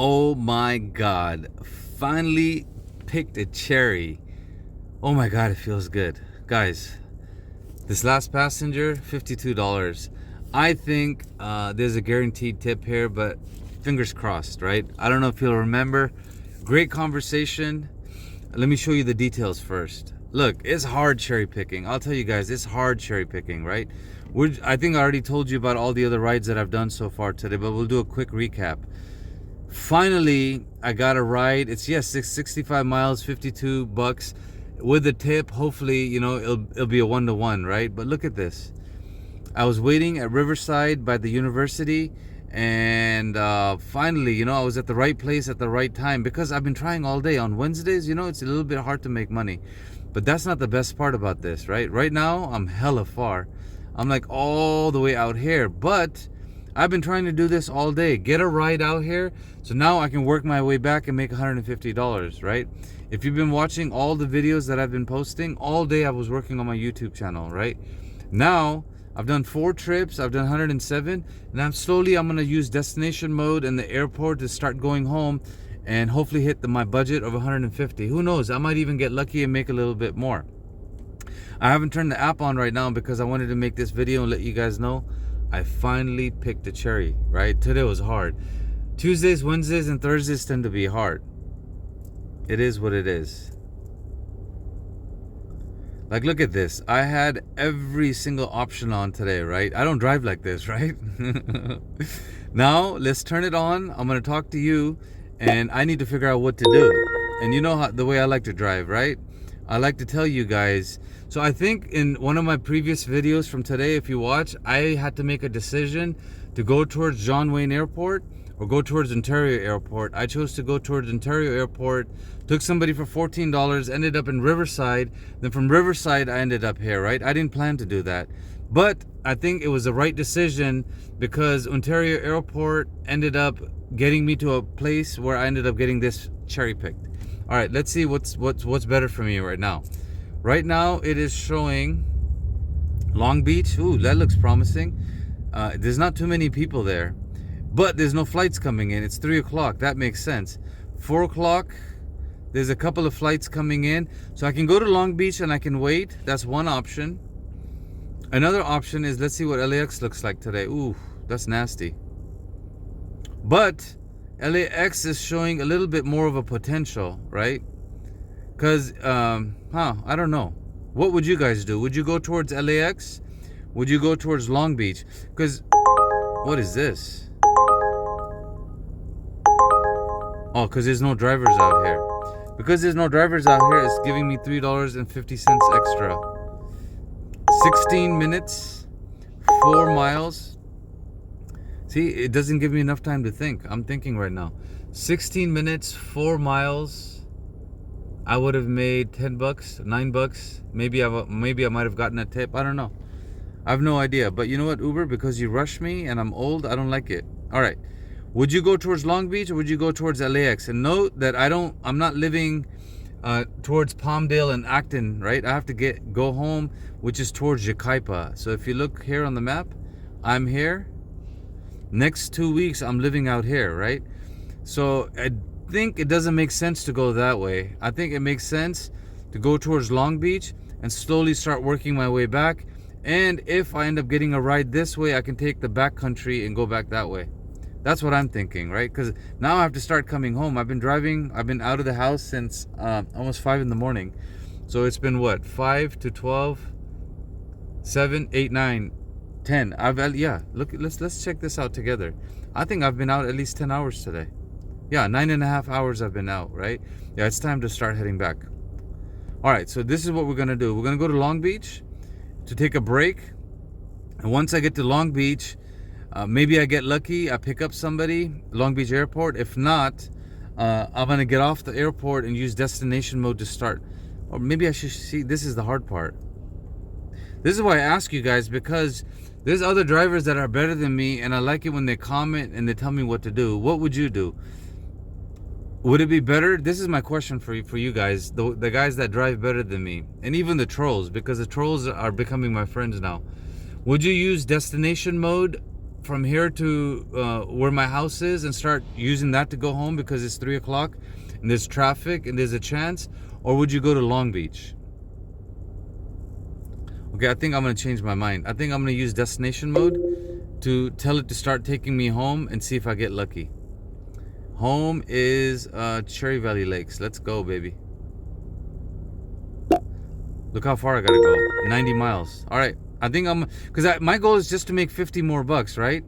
Oh my God. Finally picked a cherry. Oh my God, it feels good. Guys, this last passenger, $52. I think there's a guaranteed tip here, but fingers crossed, right? I don't know if you'll remember. Great conversation. Let me show you the details first. Look, it's hard cherry picking. I'll tell you guys, it's hard cherry picking, right? I think I already told you about all the other rides that I've done so far today, but we'll do a quick recap. Finally, I got a ride. It's 65 miles, $52 with a tip. Hopefully, you know, it'll be a 1-to-1, right? But look at this. I was waiting at Riverside by the university, and finally, you know, I was at the right place at the right time, because I've been trying all day. On Wednesdays, you know, it's a little bit hard to make money, but that's not the best part about this, right? Right now, I'm hella far. I'm like all the way out here, but I've been trying to do this all day, get a ride out here, so now I can work my way back and make $150, right? If you've been watching all the videos that I've been posting, all day I was working on my YouTube channel, right? Now, I've done 4 trips, I've done 107, and I'm gonna use destination mode in the airport to start going home and hopefully hit my budget of 150. Who knows, I might even get lucky and make a little bit more. I haven't turned the app on right now because I wanted to make this video and let you guys know I finally picked a cherry, right? Today was hard. Tuesdays, Wednesdays, and Thursdays tend to be hard. It is what it is. Like, look at this. I had every single option on today, right? I don't drive like this, right? Now, let's turn it on. I'm going to talk to you, and I need to figure out what to do. And you know the way I like to drive, right? I like to tell you guys. So I think in one of my previous videos from today, if you watch, I had to make a decision to go towards John Wayne Airport or go towards Ontario Airport. I chose to go towards Ontario Airport, took somebody for $14, ended up in Riverside. Then from Riverside, I ended up here, right? I didn't plan to do that. But I think it was the right decision because Ontario Airport ended up getting me to a place where I ended up getting this cherry picked. All right, let's see what's better for me right now. Right now, it is showing Long Beach. Ooh, that looks promising. There's not too many people there, but there's no flights coming in. It's 3 o'clock. That makes sense. 4 o'clock, there's a couple of flights coming in. So I can go to Long Beach and I can wait. That's one option. Another option is, let's see what LAX looks like today. Ooh, that's nasty. But LAX is showing a little bit more of a potential, right? Because, I don't know. What would you guys do? Would you go towards LAX? Would you go towards Long Beach? Because, what is this? Oh, because there's no drivers out here. Because there's no drivers out here, it's giving me $3.50 extra. 16 minutes, 4 miles. See, it doesn't give me enough time to think. I'm thinking right now. 16 minutes, 4 miles. I would have made $10, $9. Maybe I might have gotten a tip. I don't know. I have no idea. But you know what, Uber? Because you rush me and I'm old, I don't like it. All right. Would you go towards Long Beach or would you go towards LAX? And note that I'm not living towards Palmdale and Acton, right? I have to go home, which is towards Yucaipa. So if you look here on the map, I'm here. Next 2 weeks, I'm living out here, right? So I think it doesn't make sense to go that way. I think it makes sense to go towards Long Beach and slowly start working my way back. And if I end up getting a ride this way, I can take the back country and go back that way. That's what I'm thinking, right? Because now I have to start coming home. I've been out of the house since almost 5 in the morning. So it's been what, 5 to 12, 7, 8, 9, 10. Let's check this out together. I think I've been out at least 10 hours today. Yeah, 9.5 hours I've been out, right? Yeah, it's time to start heading back. All right, so this is what we're gonna do. We're gonna go to Long Beach to take a break. And once I get to Long Beach, maybe I get lucky, I pick up somebody, Long Beach Airport. If not, I'm gonna get off the airport and use destination mode to start. Or maybe I should see, this is the hard part. This is why I ask you guys, because there's other drivers that are better than me, and I like it when they comment and they tell me what to do. What would you do? Would it be better? This is my question for you guys, the guys that drive better than me, and even the trolls, because the trolls are becoming my friends now. Would you use destination mode from here to where my house is and start using that to go home because it's 3 o'clock and there's traffic and there's a chance? Or would you go to Long Beach? Okay, I think I'm going to change my mind. I think I'm going to use destination mode to tell it to start taking me home and see if I get lucky. Home is Cherry Valley Lakes. Let's go, baby. Look how far I gotta go. 90 miles. All right. I think because my goal is just to make 50 more bucks, right?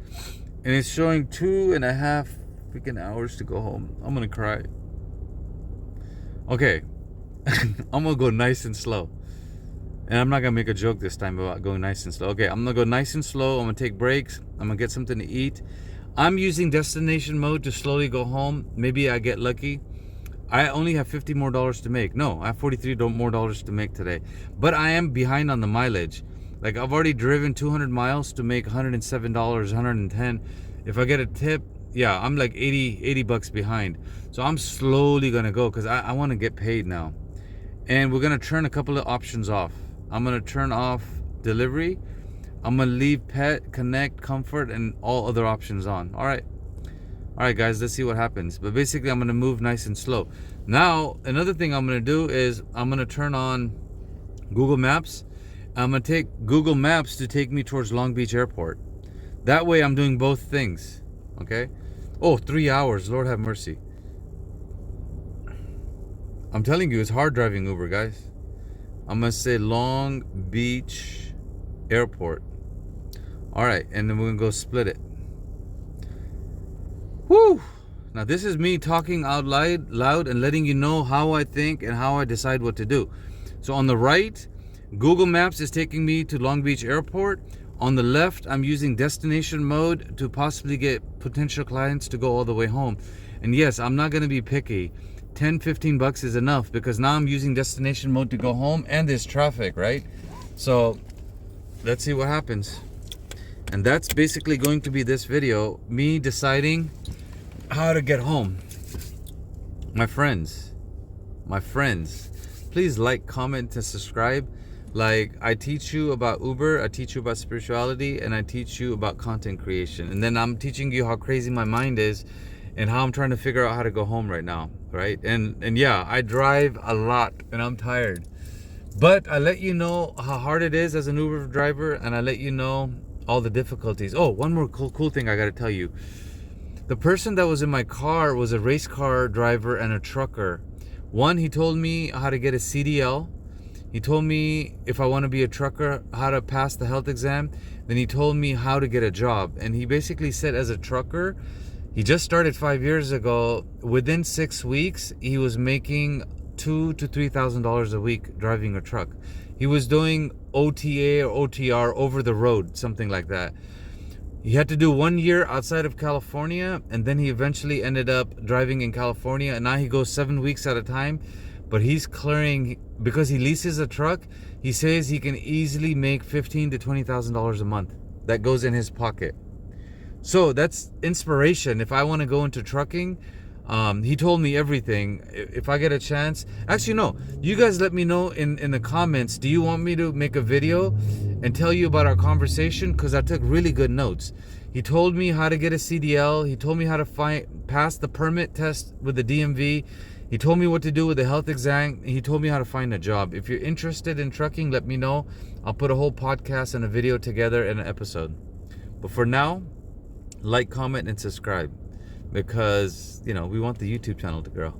And it's showing 2.5 freaking hours to go home. I'm gonna cry. Okay. I'm gonna go nice and slow. And I'm not gonna make a joke this time about going nice and slow. Okay, I'm gonna go nice and slow. I'm gonna take breaks. I'm gonna get something to eat. I'm using destination mode to slowly go home. Maybe I get lucky. I only have $50 more to make. No, I have $43 more to make today. But I am behind on the mileage. Like, I've already driven 200 miles to make $107, $110. If I get a tip, yeah, I'm like 80 bucks behind. So I'm slowly gonna go because I want to get paid now. And we're gonna turn a couple of options off. I'm gonna turn off delivery. I'm gonna leave pet, connect, comfort, and all other options on. All right, guys, let's see what happens. But basically, I'm going to move nice and slow. Now, another thing I'm going to do is I'm going to turn on Google Maps. I'm going to take Google Maps to take me towards Long Beach Airport. That way, I'm doing both things. Okay? Oh, 3 hours. Lord have mercy. I'm telling you, it's hard driving Uber, guys. I'm going to say Long Beach Airport. All right, and then we're going to go split it. Woo! Now this is me talking out loud and letting you know how I think and how I decide what to do. So on the right, Google Maps is taking me to Long Beach Airport. On the left, I'm using destination mode to possibly get potential clients to go all the way home. And yes, I'm not going to be picky. 10, 15 bucks is enough because now I'm using destination mode to go home and there's traffic, right? So let's see what happens. And that's basically going to be this video, me deciding how to get home. My friends, please like, comment, and subscribe. Like, I teach you about Uber, I teach you about spirituality, and I teach you about content creation. And then I'm teaching you how crazy my mind is and how I'm trying to figure out how to go home right now, right? And yeah, I drive a lot and I'm tired. But I let you know how hard it is as an Uber driver, and I let you know all the difficulties. Oh, one more cool thing I got to tell you. The person that was in my car was a race car driver and a trucker. One, he told me how to get a CDL. He told me if I want to be a trucker, how to pass the health exam. Then he told me how to get a job. And he basically said as a trucker, he just started 5 years ago. Within 6 weeks, he was making $2,000 to $3,000 a week driving a truck. He was doing OTA or OTR, over the road, something like that. He had to do 1 year outside of California, and then he eventually ended up driving in California, and now he goes 7 weeks at a time. But he's clearing, because he leases a truck, he says he can easily make $15,000 to $20,000 a month. That goes in his pocket. So that's inspiration. If I want to go into trucking, he told me everything. If I get a chance, actually no, you guys let me know in the comments, do you want me to make a video and tell you about our conversation? Because I took really good notes. He told me how to get a CDL. He told me how to pass the permit test with the DMV. He told me what to do with the health exam. He told me how to find a job. If you're interested in trucking, let me know. I'll put a whole podcast and a video together in an episode. But for now, like, comment, and subscribe. Because, you know, we want the YouTube channel to grow.